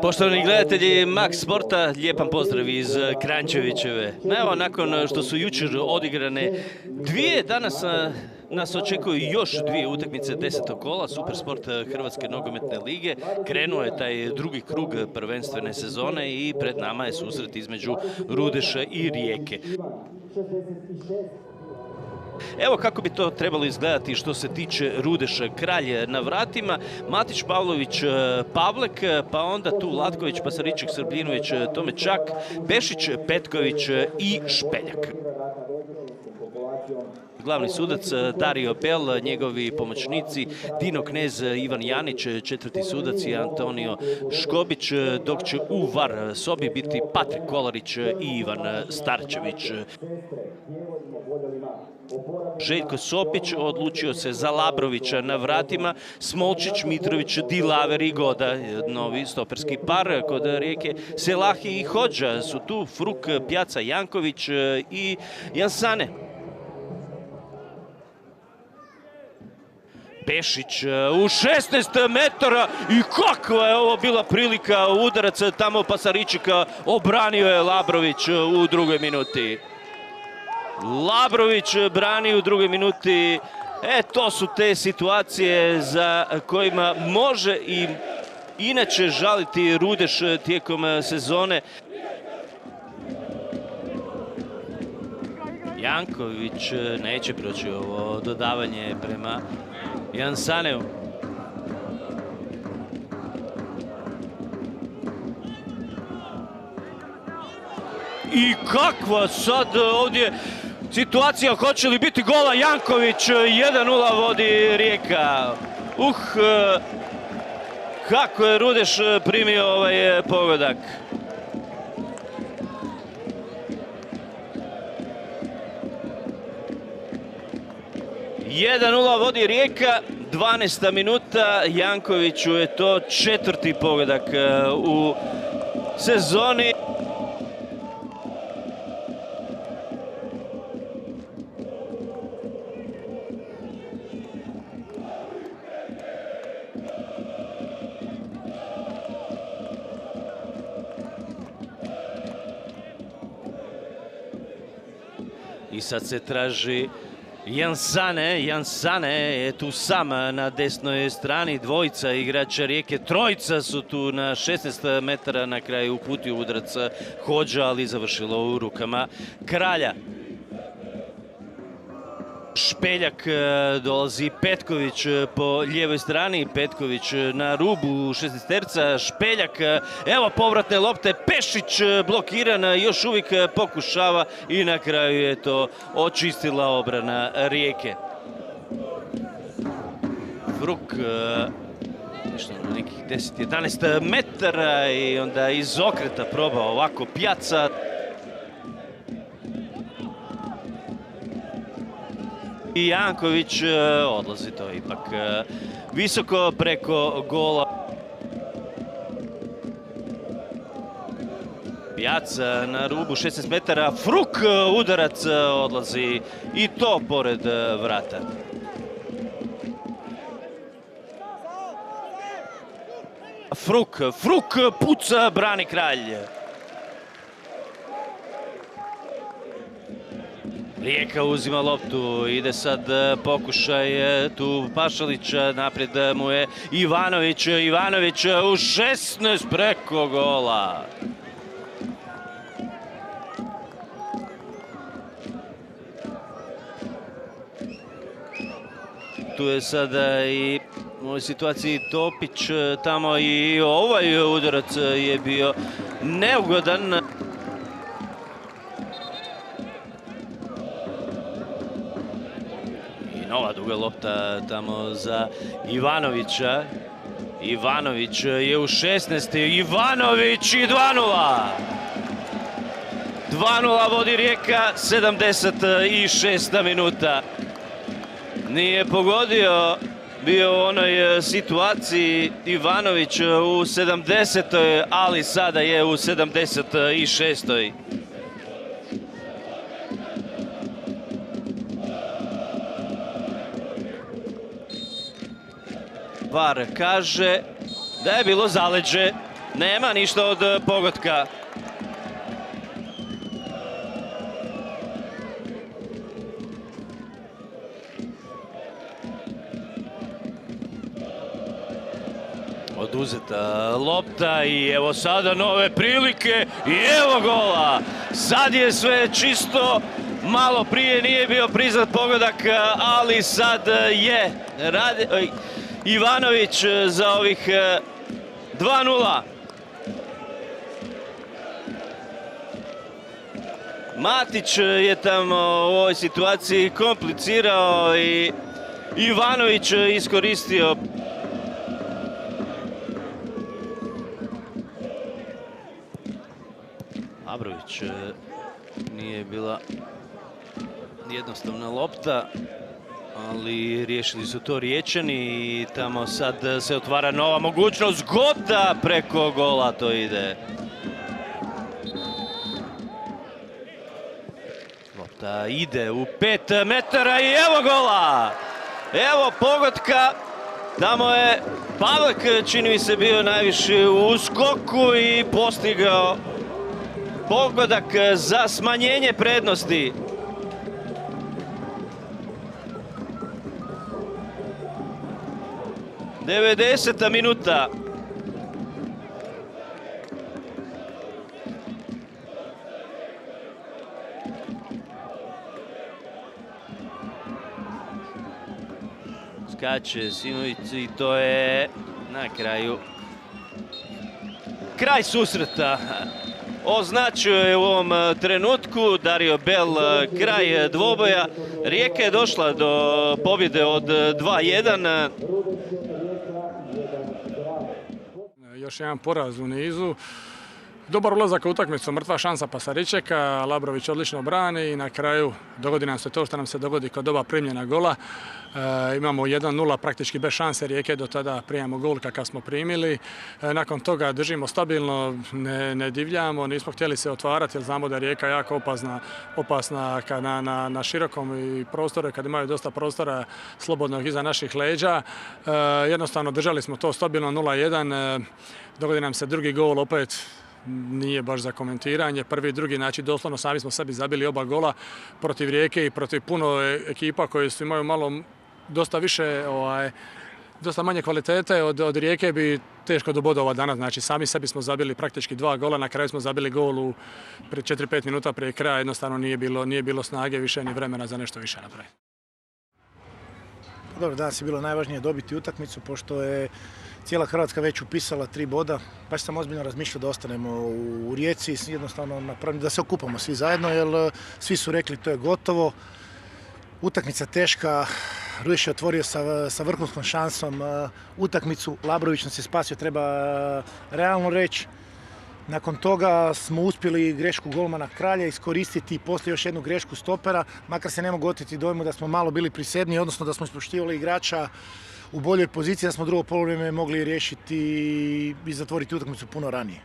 Poštovani gledatelji Max Sporta, lijepan pozdrav iz Kranjčevićeve. Evo, nakon što su jučer odigrane dvije, danas nas očekuju još dvije utakmice 10. kola Supersport Hrvatske nogometne lige. Krenuo je taj drugi krug prvenstvene sezone i pred nama je susret između Rudeša i Rijeke. Evo kako bi to trebalo izgledati što se tiče Rudeša. Kralj na vratima, Matić, Pavlović, Pavlek, pa onda tu Latković, Pasariček, Srbljinović, Tomečak, Pešić, Petković i Špeljak. Glavni sudac Dario Bel, njegovi pomoćnici Dino Knez, Ivan Janić, četvrti sudac i Antonio Škobić, dok će u VAR sobi biti Patrik Kolarić i Ivan Starčević. Željko Sopić odlučio se za Labrovića na vratima, Smolčić, Mitrović, Dilaver i Goda, novi stoperski par kod Rijeke. Selahi i Hodža su tu, Fruk, Pjaca, Janković i Jansane. Pešić u 16 metara i kakva je ovo bila prilika, udarac tamo Pasaričika, obranio je Labrović u drugoj minuti. Labrović brani u drugoj minuti. To su te situacije za kojima može i inače žaliti Rudeš tijekom sezone. Janković neće proći ovo dodavanje prema Jansaneu. I kakva sad ovdje situacija, hoće li biti gola? Janković 1:0 vodi Rijeka. Kako je Rudeš primio ovaj pogodak. Jedan 0 vodi Rijeka, 12. minuta, Jankoviću je to četvrti pogodak u sezoni. I sad se traži Jansane. Jansane je tu sam na desnoj strani. Dvojica igrača Rijeke, trojica su tu na 16 metara. Na kraju uputio udarac Hodža, ali završilo u rukama Kralja. Špeljak dolazi, Petković po lijevoj strani, Petković na rubu 16-terca, Špeljak, evo povratne lopte, Pešić blokiran, još uvijek pokušava i na kraju je to očistila obrana Rijeke. Fruk, nešto na nekih 10-11 metara i onda iz okreta probao ovako Pjaca. I Janković odlazi to ipak visoko preko gola. Pjaca na rubu 16 metara, Fruk udarac odlazi i to pored vrata. Fruk puca, brani Kralj. Rijeka uzima loptu, ide sad pokušaj tu Pašalića, naprijed mu je Ivanović, Ivanović u 16 preko gola. Tu je sada i u ovoj situaciji Topić tamo i ovaj udarac je bio neugodan. Nova duga lopta tamo za Ivanovića. Ivanović je u 16. Ivanović i 2:0. 2:0 vodi Rijeka, 76. minuta. Nije pogodio, bio u onoj situaciji Ivanović u 70. ali sada je u 76. VAR kaže da je bilo zaleđe. Nema ništa od pogotka. Oduzeta lopta i evo sada nove prilike i evo gola. Sad je sve čisto, malo prije nije bio priznat pogodak, ali sad je Ivanović za ovih 2:0. Matić je tamo u ovoj situaciji komplicirao i Ivanović iskoristio. Labrović, nije bila jednostavna lopta, ali riješili su to Riječani i tamo sad se otvara nova mogućnost. Gota preko gola, to ide. Lopta ide u 5 metara i evo gola! Evo pogotka, tamo je Pavlek, čini mi se, bio najviše u skoku i postigao pogodak za smanjenje prednosti. Devedeseta minuta. Skače Simović i to je na kraju kraj susreta. Označio je u ovom trenutku Dario Bel kraj dvoboja. Rijeka je došla do pobjede od 2:1. Još jedan poraz u nizu. Dobar ulazak u utakmicu, mrtva šansa Pasaričeka, Labrović odlično brani i na kraju dogodi nam se to što nam se dogodi kod oba primljena gola. Imamo 1:0 praktički bez šanse Rijeke, do tada primamo gol kakav smo primili. Nakon toga držimo stabilno, ne divljamo, nismo htjeli se otvarati jer znamo da je Rijeka jako opasna na širokom i prostoru, kad imaju dosta prostora slobodnog iza naših leđa. Jednostavno držali smo to stabilno 0:1, dogodi nam se drugi gol, opet nije baš za komentiranje. Prvi i drugi, znači doslovno sami smo sebi zabili oba gola protiv Rijeke i protiv puno ekipa koje su imaju dosta više, dosta manje kvalitete od Rijeke bi teško do bodova danas. Znači sami sebi smo zabili praktički 2 gola, na kraju smo zabili gol u 4-5 minuta prije kraja, jednostavno nije bilo snage više ni vremena za nešto više napraviti. Dobro, danas je bilo najvažnije dobiti utakmicu, pošto je cijela Hrvatska već upisala 3 boda. Baš sam ozbiljno razmišljao da ostanemo u Rijeci, jednostavno da se okupamo svi zajedno, jer svi su rekli to je gotovo. Utakmica teška, Ruiš je otvorio sa vrhunskom šansom utakmicu, Labrović nas je spasio, treba realno reći. Nakon toga smo uspjeli grešku golmana Kralja iskoristiti i poslije još jednu grešku stopera, makar se ne mogu oteti dojmu da smo malo bili prisebniji, odnosno da smo ispoštivali igrača u boljoj poziciji, da smo drugo poluvrijeme mogli riješiti i zatvoriti utakmicu puno ranije.